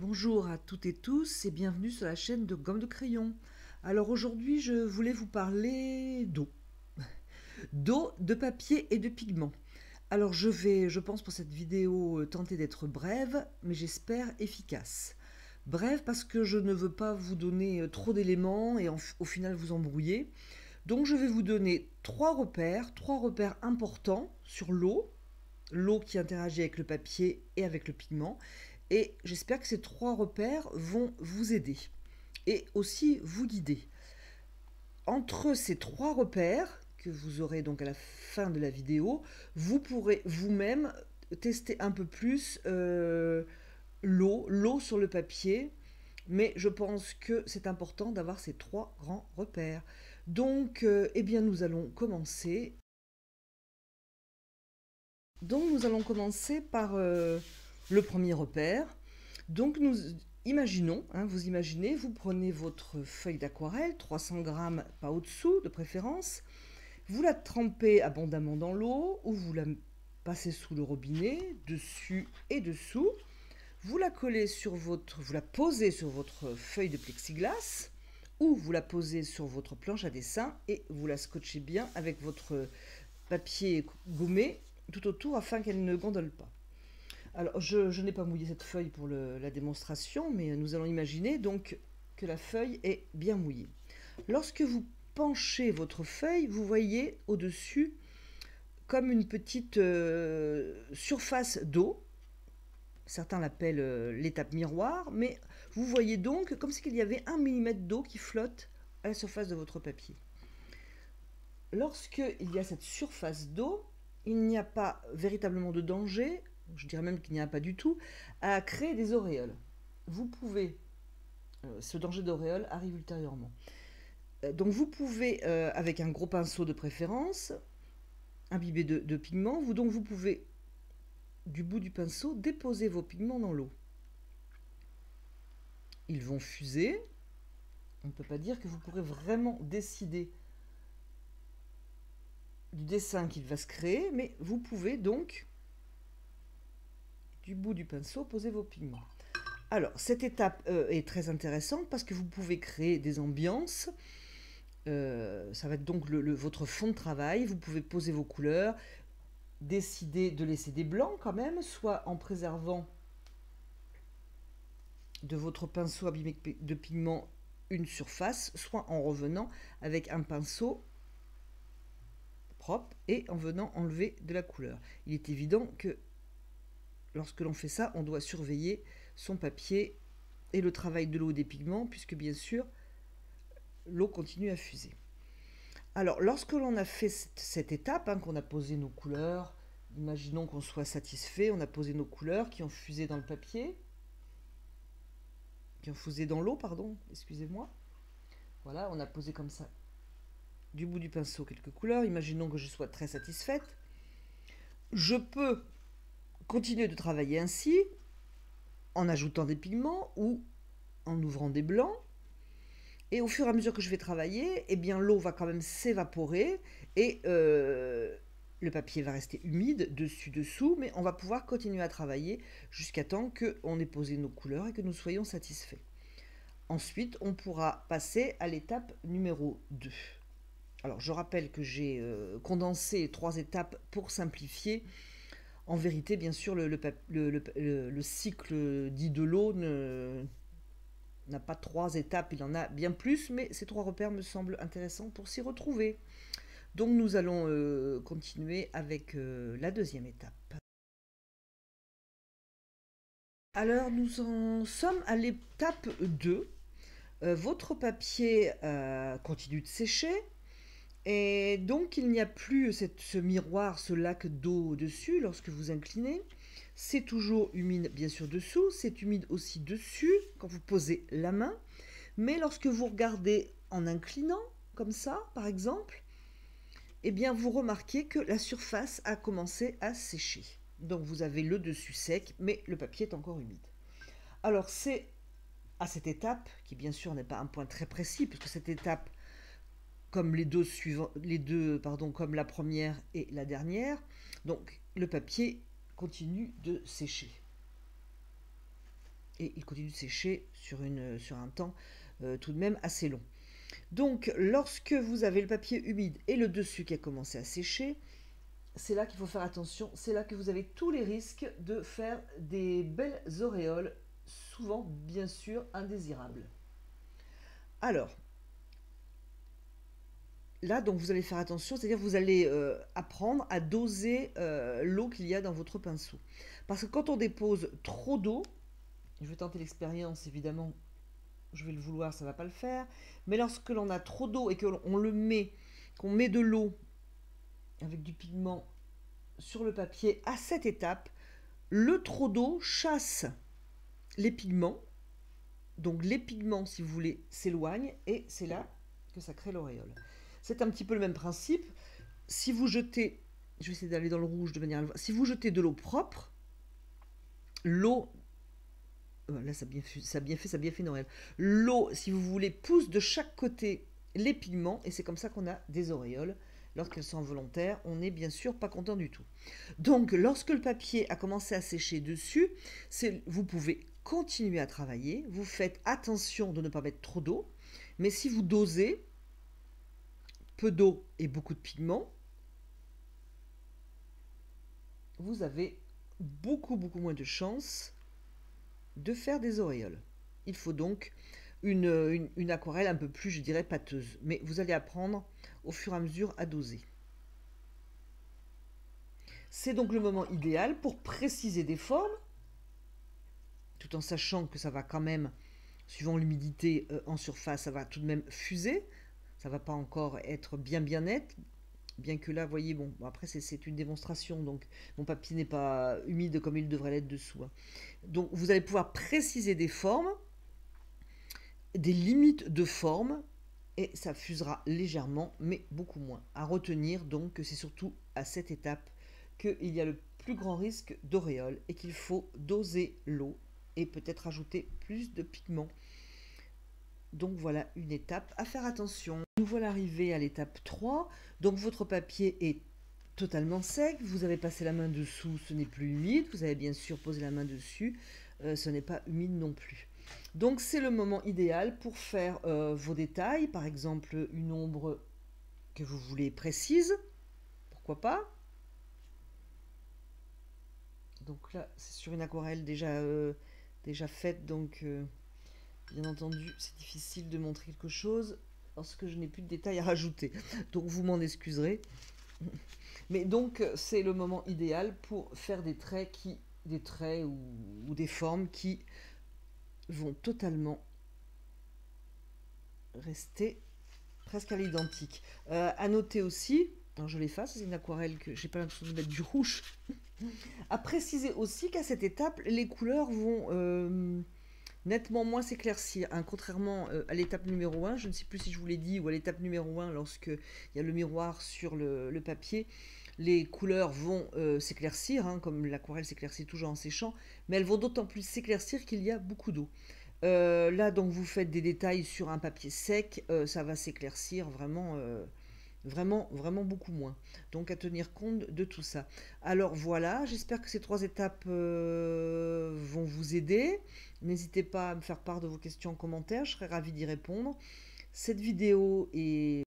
Bonjour à toutes et tous et bienvenue sur la chaîne de Gomme de Crayon. Alors aujourd'hui je voulais vous parler d'eau. D'eau, de papier et de pigments. Alors je pense pour cette vidéo tenter d'être brève, mais j'espère efficace. Brève parce que je ne veux pas vous donner trop d'éléments et au final vous embrouiller. Donc je vais vous donner trois repères importants sur l'eau qui interagit avec le papier et avec le pigment. Et j'espère que ces trois repères vont vous aider et aussi vous guider. Entre ces trois repères, que vous aurez donc à la fin de la vidéo, vous pourrez vous-même tester un peu plus l'eau sur le papier. Mais je pense que c'est important d'avoir ces trois grands repères. Donc, eh bien, nous allons commencer. Nous allons commencer par le premier repère. Donc nous imaginons, vous imaginez, vous prenez votre feuille d'aquarelle, 300 grammes, pas au-dessous de préférence, vous la trempez abondamment dans l'eau ou vous la passez sous le robinet, dessus et dessous. Vous la collez vous la posez sur votre feuille de plexiglas ou vous la posez sur votre planche à dessin et vous la scotchez bien avec votre papier gommé tout autour afin qu'elle ne gondole pas. Alors, je n'ai pas mouillé cette feuille pour la démonstration, mais nous allons imaginer donc que la feuille est bien mouillée. Lorsque vous penchez votre feuille, vous voyez au-dessus comme une petite surface d'eau. Certains l'appellent l'étape miroir, mais vous voyez donc comme s'il y avait 1 mm d'eau qui flotte à la surface de votre papier. Lorsqu'il y a cette surface d'eau, il n'y a pas véritablement de danger, je dirais même qu'il n'y a pas du tout, à créer des auréoles. Vous pouvez, ce danger d'auréole arrive ultérieurement. Donc vous pouvez, avec un gros pinceau de préférence, imbibé de pigments, vous pouvez, du bout du pinceau, déposer vos pigments dans l'eau. Ils vont fuser. On ne peut pas dire que vous pourrez vraiment décider du dessin qu'il va se créer, mais vous pouvez donc, du bout du pinceau, poser vos pigments. Alors, cette étape est très intéressante parce que vous pouvez créer des ambiances. Ça va être donc votre fond de travail. Vous pouvez poser vos couleurs, décider de laisser des blancs quand même, soit en préservant de votre pinceau abîmé de pigments une surface, soit en revenant avec un pinceau propre et en venant enlever de la couleur. Il est évident que lorsque l'on fait ça, on doit surveiller son papier et le travail de l'eau et des pigments, puisque bien sûr, l'eau continue à fuser. Alors, lorsque l'on a fait cette étape, qu'on a posé nos couleurs, imaginons qu'on soit satisfait, on a posé nos couleurs qui ont fusé dans le papier, qui ont fusé dans l'eau, pardon, excusez-moi. Voilà, on a posé comme ça, du bout du pinceau, quelques couleurs. Imaginons que je sois très satisfaite. Je peux continuer de travailler ainsi, en ajoutant des pigments ou en ouvrant des blancs. Et au fur et à mesure que je vais travailler, eh bien l'eau va quand même s'évaporer et le papier va rester humide dessus-dessous, mais on va pouvoir continuer à travailler jusqu'à temps qu'on ait posé nos couleurs et que nous soyons satisfaits. Ensuite, on pourra passer à l'étape numéro 2. Alors, je rappelle que j'ai condensé 3 étapes pour simplifier. En vérité, bien sûr, le cycle dit de l'eau n'a pas 3 étapes, il en a bien plus, mais ces 3 repères me semblent intéressants pour s'y retrouver. Donc nous allons continuer avec la deuxième étape. Alors nous en sommes à l'étape 2. Votre papier continue de sécher et donc il n'y a plus ce miroir, ce lac d'eau dessus lorsque vous inclinez. C'est toujours humide bien sûr dessous, c'est humide aussi dessus quand vous posez la main. Mais lorsque vous regardez en inclinant, comme ça par exemple, eh bien vous remarquez que la surface a commencé à sécher. Donc vous avez le dessus sec, mais le papier est encore humide. Alors c'est à cette étape, qui bien sûr n'est pas un point très précis, puisque cette étape, comme comme la première et la dernière, donc le papier continue de sécher. et il continue de sécher sur un temps tout de même assez long. Donc lorsque vous avez le papier humide et le dessus qui a commencé à sécher, c'est là qu'il faut faire attention, c'est là que vous avez tous les risques de faire des belles auréoles, souvent bien sûr indésirables. Alors, là, donc, vous allez faire attention, c'est-à-dire vous allez apprendre à doser l'eau qu'il y a dans votre pinceau. Parce que quand on dépose trop d'eau, je vais tenter l'expérience, évidemment, je vais le vouloir, ça ne va pas le faire, mais lorsque l'on a trop d'eau et qu'on le met, qu'on met de l'eau avec du pigment sur le papier à cette étape, le trop d'eau chasse les pigments, donc les pigments, si vous voulez, s'éloignent et c'est là que ça crée l'auréole. C'est un petit peu le même principe. Si vous jetez, je vais essayer d'aller dans le rouge de manière à le voir. Si vous jetez de l'eau propre, l'eau, là ça a bien fait une auréole. L'eau, si vous voulez, pousse de chaque côté les pigments et c'est comme ça qu'on a des auréoles. Lorsqu'elles sont involontaires, on n'est bien sûr pas content du tout. Donc, lorsque le papier a commencé à sécher dessus, vous pouvez continuer à travailler. Vous faites attention de ne pas mettre trop d'eau. Mais si vous dosez, peu d'eau et beaucoup de pigments, vous avez beaucoup moins de chances de faire des auréoles. Il faut donc une aquarelle un peu plus, je dirais, pâteuse. Mais vous allez apprendre au fur et à mesure à doser. C'est donc le moment idéal pour préciser des formes, tout en sachant que ça va quand même, suivant l'humidité en surface, ça va tout de même fuser. Ça va pas encore être bien net, bien que là, vous voyez, bon, après c'est une démonstration, donc mon papier n'est pas humide comme il devrait l'être dessous. Donc vous allez pouvoir préciser des formes, des limites de forme, et ça fusera légèrement, mais beaucoup moins. À retenir donc que c'est surtout à cette étape qu'il y a le plus grand risque d'auréole et qu'il faut doser l'eau et peut-être ajouter plus de pigments. Donc voilà une étape à faire attention. Nous voilà arrivés à l'étape 3. Donc votre papier est totalement sec, vous avez passé la main dessous, ce n'est plus humide, vous avez bien sûr posé la main dessus, ce n'est pas humide non plus. Donc c'est le moment idéal pour faire vos détails, par exemple une ombre que vous voulez précise, pourquoi pas. Donc là c'est sur une aquarelle déjà faite, donc bien entendu c'est difficile de montrer quelque chose lorsque je n'ai plus de détails à rajouter. Donc vous m'en excuserez. Mais donc c'est le moment idéal pour faire des traits ou des formes qui vont totalement rester presque à l'identique. À noter aussi, alors je l'efface, c'est une aquarelle que j'ai pas l'impression de mettre du rouge. À préciser aussi qu'à cette étape, les couleurs vont nettement moins s'éclaircir, hein, contrairement à l'étape numéro 1, je ne sais plus si je vous l'ai dit, ou à l'étape numéro 1, lorsqu'il y a le miroir sur le papier, les couleurs vont s'éclaircir, hein, comme l'aquarelle s'éclaircit toujours en séchant, mais elles vont d'autant plus s'éclaircir qu'il y a beaucoup d'eau. Là, donc, vous faites des détails sur un papier sec, ça va s'éclaircir vraiment beaucoup moins. Donc, à tenir compte de tout ça. Alors, voilà, j'espère que ces 3 étapes vont vous aider. N'hésitez pas à me faire part de vos questions en commentaire, je serai ravie d'y répondre. Cette vidéo est